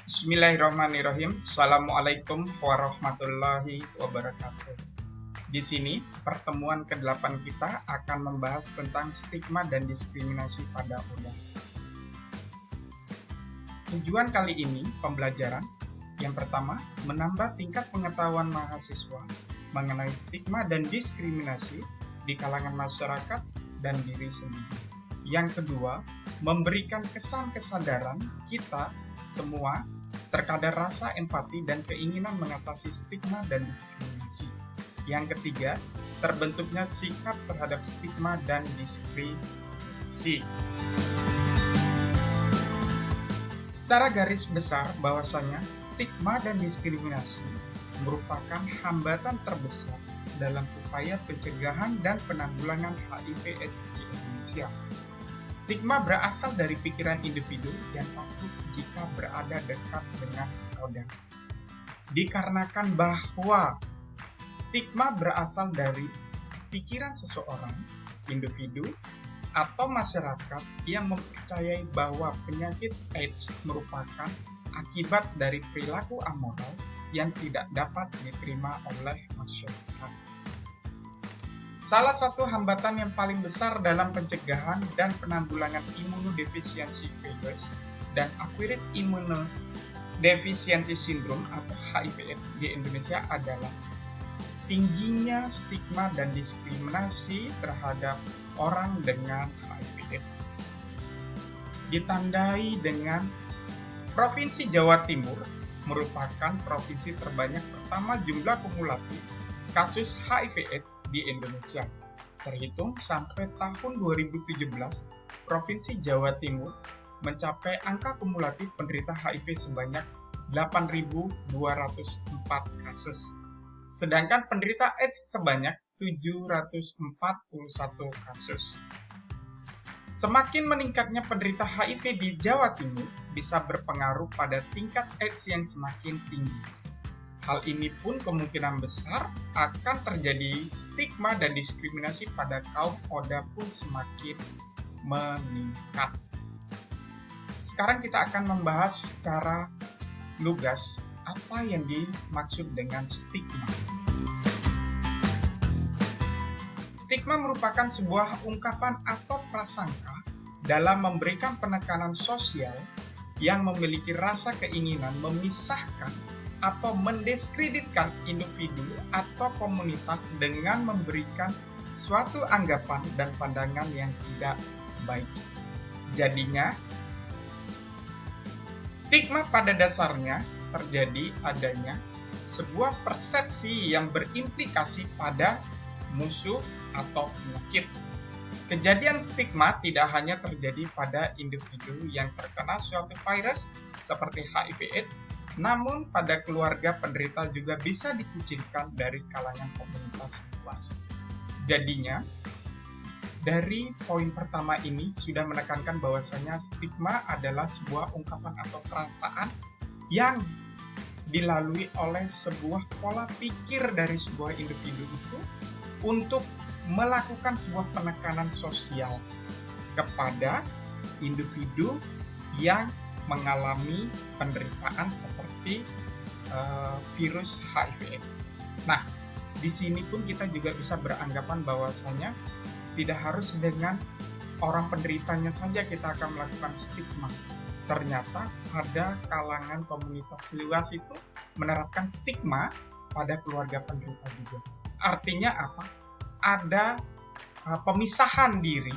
Bismillahirrahmanirrahim. Assalamualaikum warahmatullahi wabarakatuh. Di sini, pertemuan ke-8 kita akan membahas tentang stigma dan diskriminasi pada ODA. Tujuan kali ini, pembelajaran. Yang pertama, menambah tingkat pengetahuan mahasiswa mengenai stigma dan diskriminasi di kalangan masyarakat dan diri sendiri. Yang kedua, memberikan kesan kesadaran kita semua terkadar rasa empati dan keinginan mengatasi stigma dan diskriminasi. Yang ketiga, terbentuknya sikap terhadap stigma dan diskriminasi. Secara garis besar bahwasanya stigma dan diskriminasi merupakan hambatan terbesar dalam upaya pencegahan dan penanggulangan HIV/AIDS di Indonesia. Stigma berasal dari pikiran individu yang takut jika berada dekat dengan ODA. Dikarenakan bahwa stigma berasal dari pikiran seseorang, individu, atau masyarakat yang mempercayai bahwa penyakit AIDS merupakan akibat dari perilaku amoral yang tidak dapat diterima oleh masyarakat. Salah satu hambatan yang paling besar dalam pencegahan dan penanggulangan imunodefisiensi virus dan acquired immunodeficiency syndrome atau HIV/AIDS di Indonesia adalah tingginya stigma dan diskriminasi terhadap orang dengan HIV/AIDS. Ditandai dengan Provinsi Jawa Timur merupakan provinsi terbanyak pertama jumlah kumulatif kasus HIV/AIDS di Indonesia. Terhitung sampai tahun 2017, Provinsi Jawa Timur mencapai angka kumulatif penderita HIV sebanyak 8.204 kasus. Sedangkan penderita AIDS sebanyak 741 kasus. Semakin meningkatnya penderita HIV di Jawa Timur bisa berpengaruh pada tingkat AIDS yang semakin tinggi. Hal ini pun kemungkinan besar akan terjadi stigma dan diskriminasi pada kaum ODA pun semakin meningkat. Sekarang kita akan membahas secara lugas apa yang dimaksud dengan stigma. Stigma merupakan sebuah ungkapan atau prasangka dalam memberikan penekanan sosial yang memiliki rasa keinginan memisahkan atau mendiskreditkan individu atau komunitas dengan memberikan suatu anggapan dan pandangan yang tidak baik. Jadinya, stigma pada dasarnya terjadi adanya sebuah persepsi yang berimplikasi pada musuh atau penyakit. Kejadian stigma tidak hanya terjadi pada individu yang terkena suatu virus seperti HIV/AIDS, namun pada keluarga penderita juga bisa dikucilkan dari kalangan komunitas luas. Jadinya, dari poin pertama ini sudah menekankan bahwasanya stigma adalah sebuah ungkapan atau perasaan yang dilalui oleh sebuah pola pikir dari sebuah individu itu untuk melakukan sebuah penekanan sosial kepada individu yang mengalami penderitaan seperti virus HIV/AIDS. Nah, di sini pun kita juga bisa beranggapan bahwasanya tidak harus dengan orang penderitanya saja kita akan melakukan stigma. Ternyata pada kalangan komunitas luas itu menerapkan stigma pada keluarga penderita juga. Artinya apa? Ada pemisahan diri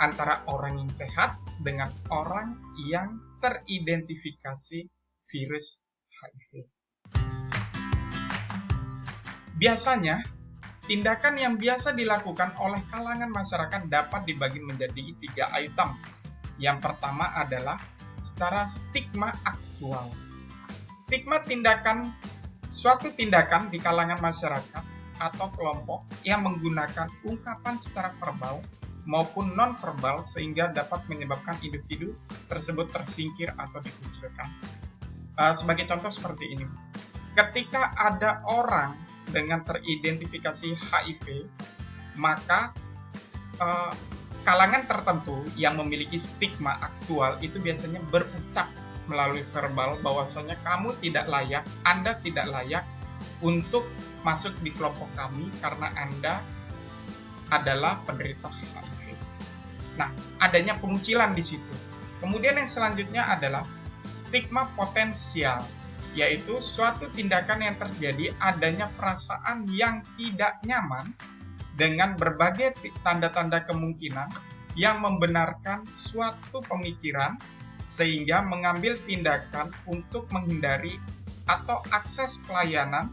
antara orang yang sehat dengan orang yang teridentifikasi virus HIV. Biasanya, tindakan yang biasa dilakukan oleh kalangan masyarakat dapat dibagi menjadi 3 item. Yang pertama adalah secara stigma aktual. Stigma suatu tindakan di kalangan masyarakat atau kelompok yang menggunakan ungkapan secara verbal maupun non-verbal sehingga dapat menyebabkan individu tersebut tersingkir atau dikucilkan. Sebagai contoh seperti ini, ketika ada orang dengan teridentifikasi HIV, maka kalangan tertentu yang memiliki stigma aktual itu biasanya berucap melalui verbal bahwasanya kamu tidak layak, Anda tidak layak untuk masuk di kelompok kami karena Anda adalah penderita HIV. Nah, adanya pengucilan di situ. Kemudian yang selanjutnya adalah stigma potensial, yaitu suatu tindakan yang terjadi adanya perasaan yang tidak nyaman dengan berbagai tanda-tanda kemungkinan yang membenarkan suatu pemikiran sehingga mengambil tindakan untuk menghindari atau akses pelayanan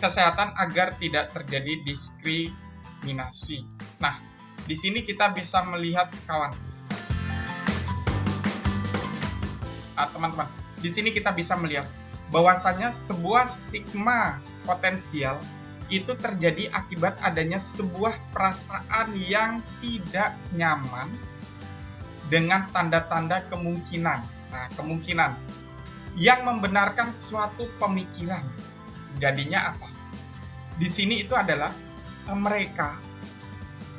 kesehatan agar tidak terjadi diskriminasi. Nah, di sini kita bisa melihat teman-teman, di sini kita bisa melihat bahwasanya sebuah stigma potensial itu terjadi akibat adanya sebuah perasaan yang tidak nyaman dengan tanda-tanda kemungkinan. Nah, kemungkinan yang membenarkan suatu pemikiran. Jadinya apa? Di sini itu adalah mereka,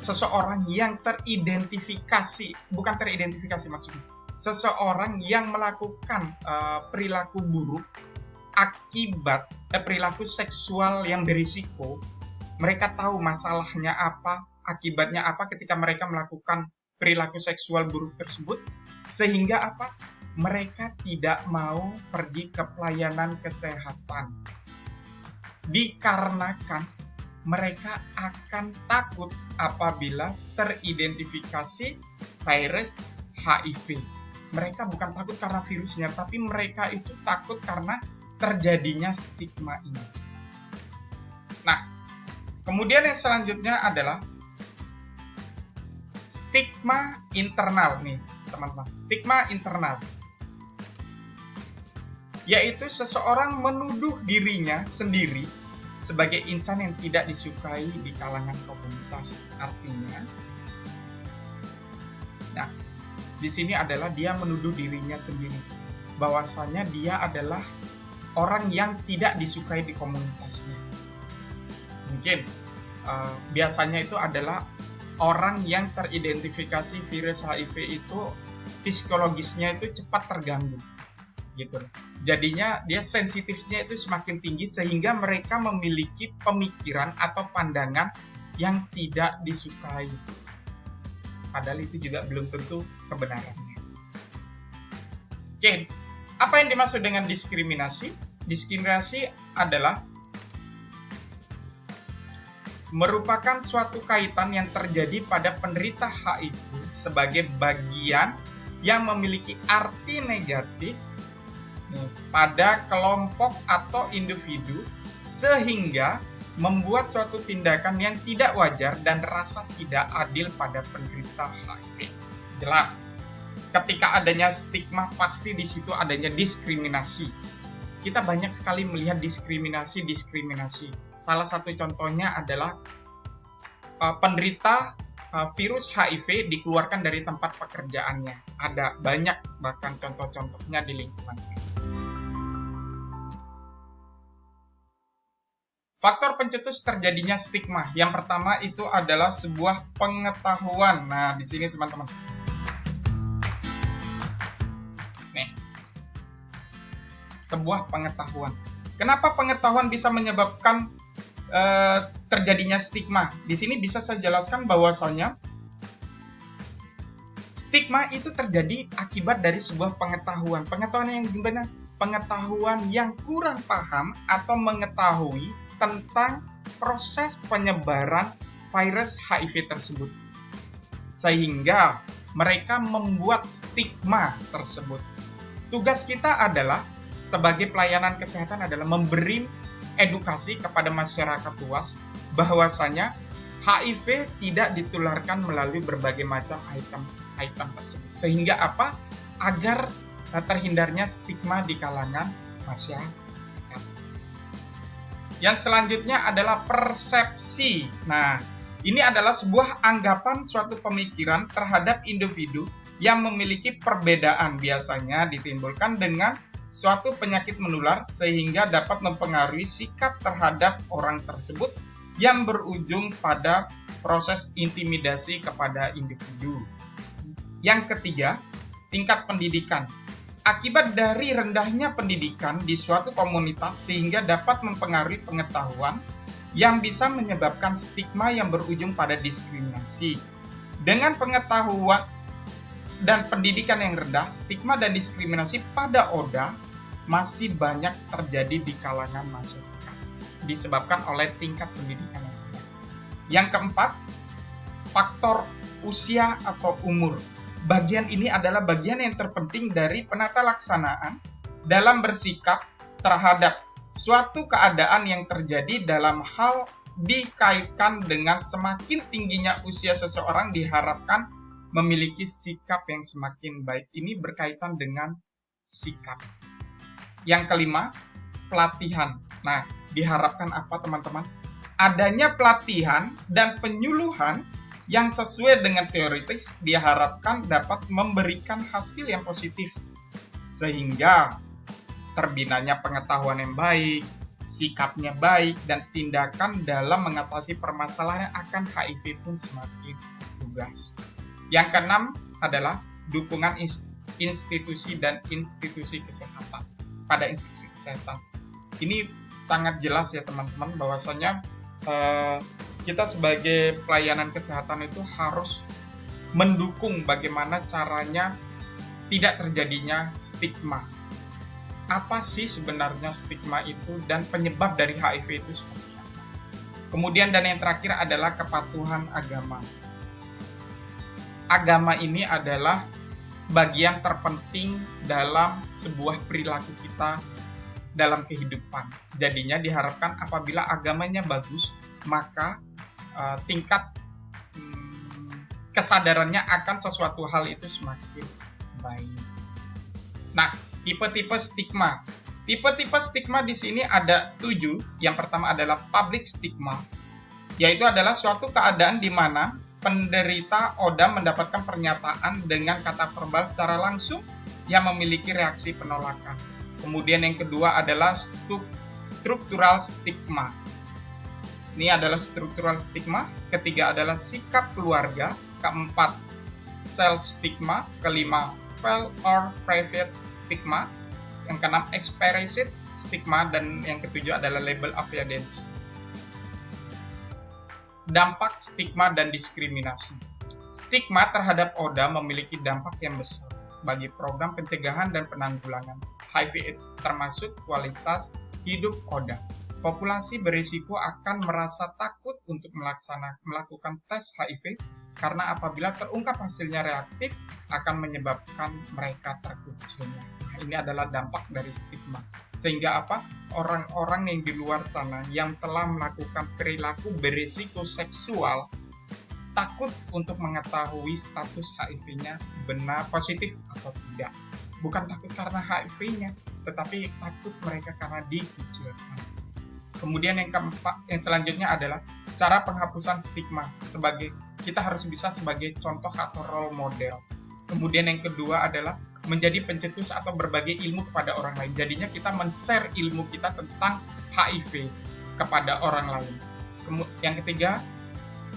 seseorang yang teridentifikasi, bukan teridentifikasi maksudnya, seseorang yang melakukan perilaku buruk akibat perilaku seksual yang berisiko. Mereka tahu masalahnya apa, akibatnya apa ketika mereka melakukan perilaku seksual buruk tersebut, sehingga apa? Mereka tidak mau pergi ke pelayanan kesehatan. Dikarenakan mereka akan takut apabila teridentifikasi virus HIV. Mereka bukan takut karena virusnya, tapi mereka itu takut karena terjadinya stigma ini. Nah, kemudian yang selanjutnya adalah stigma internal nih, teman-teman. Stigma internal, yaitu seseorang menuduh dirinya sendiri sebagai insan yang tidak disukai di kalangan komunitas. Artinya, nah, di sini adalah dia menuduh dirinya sendiri bahwasanya dia adalah orang yang tidak disukai di komunitasnya. Mungkin biasanya itu adalah orang yang teridentifikasi virus HIV itu psikologisnya itu cepat terganggu, gitu. Jadinya dia sensitifnya itu semakin tinggi sehingga mereka memiliki pemikiran atau pandangan yang tidak disukai. Padahal itu juga belum tentu kebenarannya. Oke, apa yang dimaksud dengan diskriminasi? Diskriminasi adalah merupakan suatu kaitan yang terjadi pada penderita HIV sebagai bagian yang memiliki arti negatif pada kelompok atau individu sehingga membuat suatu tindakan yang tidak wajar dan rasa tidak adil pada penderita HIV. Jelas, ketika adanya stigma pasti di situ adanya diskriminasi. Kita banyak sekali melihat diskriminasi. Salah satu contohnya adalah penderita virus HIV dikeluarkan dari tempat pekerjaannya. Ada banyak bahkan contoh-contohnya di lingkungan saya. Faktor pencetus terjadinya stigma. Yang pertama itu adalah sebuah pengetahuan. Nah, di sini teman-teman. Sebuah pengetahuan. Kenapa pengetahuan bisa menyebabkan terjadinya stigma? Di sini bisa saya jelaskan bahwasanya stigma itu terjadi akibat dari sebuah pengetahuan. Pengetahuan yang gimana? Pengetahuan yang kurang paham atau mengetahui tentang proses penyebaran virus HIV tersebut. Sehingga mereka membuat stigma tersebut. Tugas kita adalah sebagai pelayanan kesehatan adalah memberi edukasi kepada masyarakat luas bahwasanya HIV tidak ditularkan melalui berbagai macam item tersebut. Sehingga apa? Agar terhindarnya stigma di kalangan masyarakat. Yang selanjutnya adalah persepsi. Nah, ini adalah sebuah anggapan suatu pemikiran terhadap individu yang memiliki perbedaan, biasanya ditimbulkan dengan suatu penyakit menular sehingga dapat mempengaruhi sikap terhadap orang tersebut yang berujung pada proses intimidasi kepada individu. Yang ketiga, tingkat pendidikan. Akibat dari rendahnya pendidikan di suatu komunitas sehingga dapat mempengaruhi pengetahuan yang bisa menyebabkan stigma yang berujung pada diskriminasi. Dengan pengetahuan dan pendidikan yang rendah, stigma dan diskriminasi pada Oda masih banyak terjadi di kalangan masyarakat, disebabkan oleh tingkat pendidikan yang rendah. Yang keempat, faktor usia atau umur. Bagian ini adalah bagian yang terpenting dari penata laksanaan dalam bersikap terhadap suatu keadaan yang terjadi dalam hal dikaitkan dengan semakin tingginya usia seseorang diharapkan memiliki sikap yang semakin baik. Ini berkaitan dengan sikap. Yang kelima, pelatihan. Nah, diharapkan apa teman-teman? Adanya pelatihan dan penyuluhan yang sesuai dengan teoritis diharapkan dapat memberikan hasil yang positif. Sehingga terbinanya pengetahuan yang baik, sikapnya baik, dan tindakan dalam mengatasi permasalahan akan HIV pun semakin lugas. Yang keenam adalah dukungan institusi dan institusi kesehatan. Pada institusi kesehatan. Ini sangat jelas ya teman-teman bahwasanya kita sebagai pelayanan kesehatan itu harus mendukung bagaimana caranya tidak terjadinya stigma. Apa sih sebenarnya stigma itu dan penyebab dari HIV itu seperti apa? Kemudian dan yang terakhir adalah kepatuhan agama. Agama ini adalah bagian terpenting dalam sebuah perilaku kita dalam kehidupan. Jadinya diharapkan apabila agamanya bagus, maka tingkat kesadarannya akan sesuatu hal itu semakin baik. Nah, tipe-tipe stigma. Tipe-tipe stigma di sini ada 7. Yang pertama adalah public stigma, yaitu adalah suatu keadaan di mana penderita ODA mendapatkan pernyataan dengan kata verbal secara langsung yang memiliki reaksi penolakan. Kemudian yang kedua adalah struktural stigma. Ini adalah struktural stigma. Ketiga adalah sikap keluarga. Keempat, self stigma. Kelima, felt or private stigma. Yang keenam, explicit stigma. Dan yang ketujuh adalah label avoidance. Dampak stigma dan diskriminasi. Stigma terhadap ODA memiliki dampak yang besar bagi program pencegahan dan penanggulangan HIV/AIDS, termasuk kualitas hidup ODA. Populasi berisiko akan merasa takut untuk melakukan tes HIV karena apabila terungkap hasilnya reaktif akan menyebabkan mereka terkucilkan. Nah, ini adalah dampak dari stigma. Sehingga apa? Orang-orang yang di luar sana yang telah melakukan perilaku berisiko seksual takut untuk mengetahui status HIV-nya benar positif atau tidak. Bukan takut karena HIV-nya, tetapi takut mereka karena dikucilkan. Kemudian yang keempat, yang selanjutnya adalah cara penghapusan stigma. Kita harus bisa sebagai contoh atau role model. Kemudian yang kedua adalah menjadi pencetus atau berbagi ilmu kepada orang lain. Jadinya kita men-share ilmu kita tentang HIV kepada orang lain. Yang ketiga,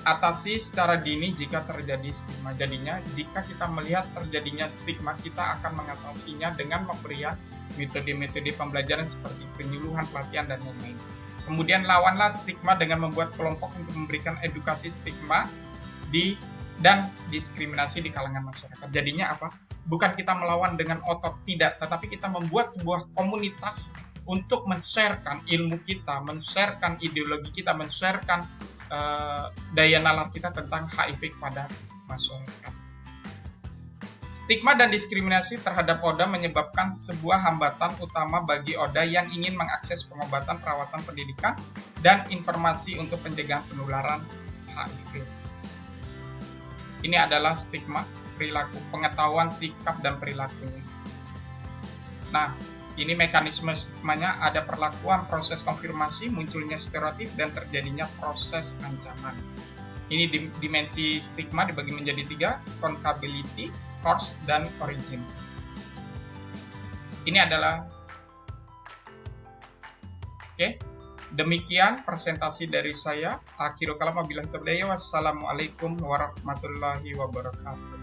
atasi secara dini jika terjadi stigma. Jadinya jika kita melihat terjadinya stigma, kita akan mengatasinya dengan memberikan metode-metode pembelajaran seperti penyuluhan, pelatihan, dan lain-lain. Kemudian lawanlah stigma dengan membuat kelompok untuk memberikan edukasi stigma dan diskriminasi di kalangan masyarakat. Jadinya apa? Bukan kita melawan dengan otot, tidak, tetapi kita membuat sebuah komunitas untuk men-sharekan ilmu kita, men-sharekan ideologi kita, men-sharekan daya nalar kita tentang HIV kepada masyarakat. Stigma dan diskriminasi terhadap ODA menyebabkan sebuah hambatan utama bagi ODA yang ingin mengakses pengobatan, perawatan, pendidikan, dan informasi untuk pencegahan penularan HIV. Ini adalah stigma, perilaku, pengetahuan, sikap, dan perilakunya. Nah, ini mekanisme stigmanya ada perlakuan, proses konfirmasi, munculnya stereotip, dan terjadinya proses ancaman. Ini dimensi stigma dibagi menjadi 3, countability, cause, dan origin. Ini adalah demikian presentasi dari saya. Akhirul kalam wabillahi taufiq. Wassalamualaikum warahmatullahi wabarakatuh.